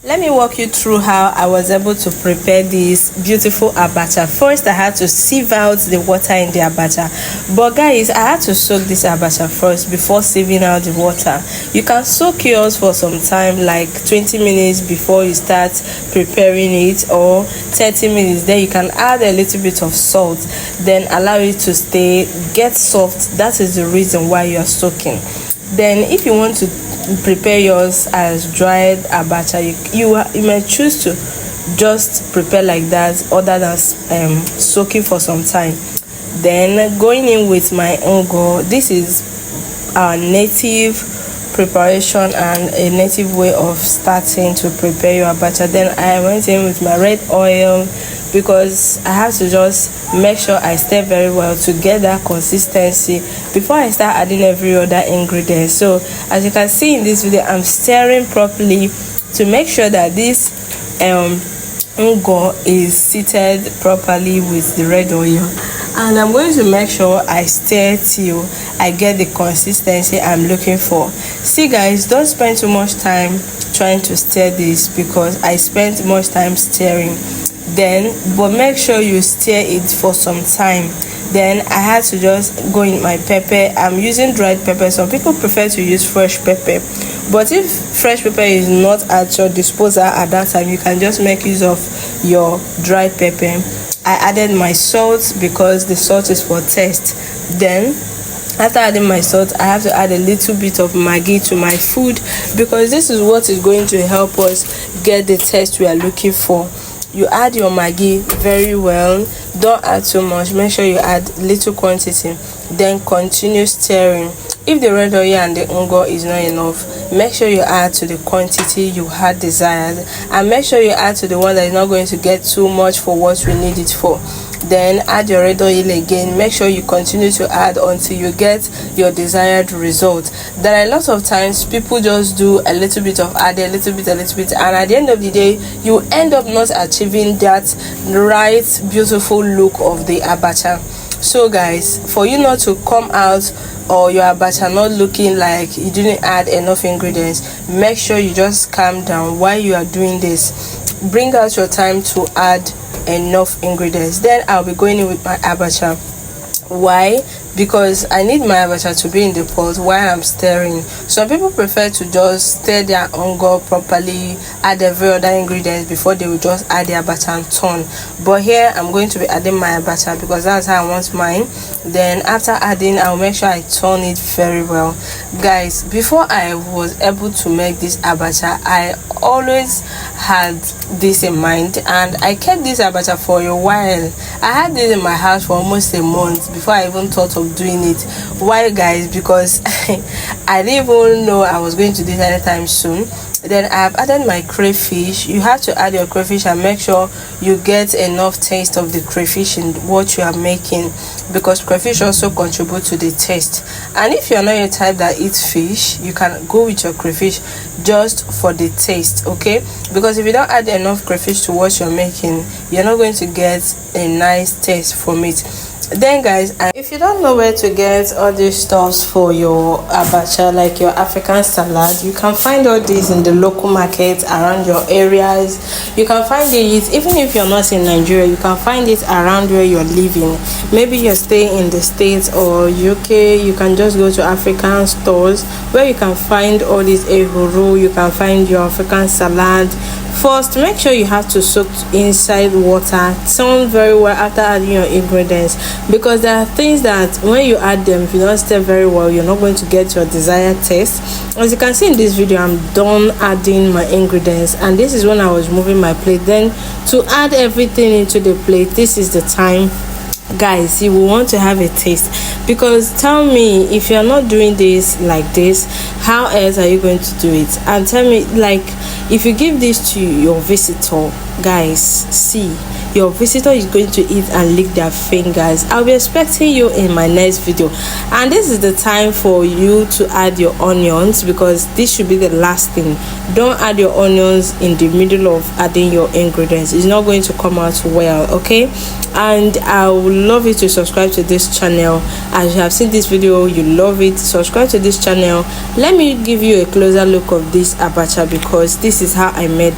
Let me walk you through how I was able to prepare this beautiful abacha. First, I had to sieve out the water in the abacha. But guys, I had to soak this abacha first before sieving out the water. You can soak yours for some time, like 20 minutes before you start preparing it, or 30 minutes. Then you can add a little bit of salt, then allow it to get soft. That is the reason why you are soaking. Then if you want to prepare yours as dried abacha, you may choose to just prepare like that, other than soaking for some time. Then going in with my ungo. This is our native preparation and a native way of starting to prepare your abacha. Then I went in with my red oil, because I have to just make sure I stir very well to get that consistency before I start adding every other ingredient. So as you can see in this video, I'm stirring properly to make sure that this ungo is seated properly with the red oil, and I'm going to make sure I stir till I get the consistency I'm looking for. See guys, don't spend too much time trying to stir this, because I spent much time stirring. But make sure you stir it for some time. Then I had to just go in my pepper. I'm using dried pepper. Some people prefer to use fresh pepper, but if fresh pepper is not at your disposal at that time, you can just make use of your dried pepper. I added my salt because the salt is for taste. Then after adding my salt, I have to add a little bit of Maggi to my food, because this is what is going to help us get the taste we are looking for. You add your Maggi very well. Don't add too much. Make sure you add little quantity. Then continue stirring. If the red oil and the ungo is not enough, make sure you add to the quantity you had desired, and make sure you add to the one that is not going to get too much for what we need it for. Then add your red oil again. Make sure you continue to add until you get your desired result. There are a lot of times people just do a little bit of add, a little bit, and at the end of the day, you end up not achieving that right beautiful look of the abacha. So guys, for you not to come out or your abacha not looking like you didn't add enough ingredients, make sure you just calm down while you are doing this. Bring out your time to add enough ingredients. Then I'll be going in with my abacha. Why? Because I need my abacha to be in the pot while I'm stirring. Some people prefer to just stir their ungo properly, add every other ingredient before they will just add the abacha and turn. But here I'm going to be adding my abacha because that's how I want mine. Then after adding, I'll make sure I turn it very well. Guys, before I was able to make this abacha, I always had this in mind, and I kept this abacha for a while. I had this in my house for almost a month before I even thought of doing it. Why guys? Because I didn't even know I was going to do it anytime soon. Then I've added my crayfish. You have to add your crayfish and make sure you get enough taste of the crayfish in what you are making, because crayfish also contribute to the taste. And if you're not a type that eats fish, you can go with your crayfish just for the taste, okay? Because if you don't add enough crayfish to what you're making, you're not going to get a nice taste from it. Then guys, if you don't know where to get all these stuffs for your abacha, like your African salad, you can find all these in the local markets around your areas. You can find it, even if you're not in Nigeria, you can find it around where you're living. Maybe you're staying in the States or UK, you can just go to African stores where you can find all these ehoro. You can find your African salad. First, make sure you have to soak inside water, turn very well after adding your ingredients, because there are things that when you add them, if you don't stir very well, you're not going to get your desired taste. As you can see in this video, I'm done adding my ingredients, and this is when I was moving my plate. Then to add everything into the plate, this is the time guys you will want to have a taste, because tell me, if you're not doing this like this, how else are you going to do it? And tell me, like, if you give this to your visitor, guys, see, your visitor is going to eat and lick their fingers. I'll be expecting you in my next video, and this is the time for you to add your onions, because this should be the last thing. Don't add your onions in the middle of adding your ingredients. It's not going to come out well, okay? And I would love you to subscribe to this channel. As you have seen this video, you love it, subscribe to this channel. Let me give you a closer look of this abacha, because this is how I made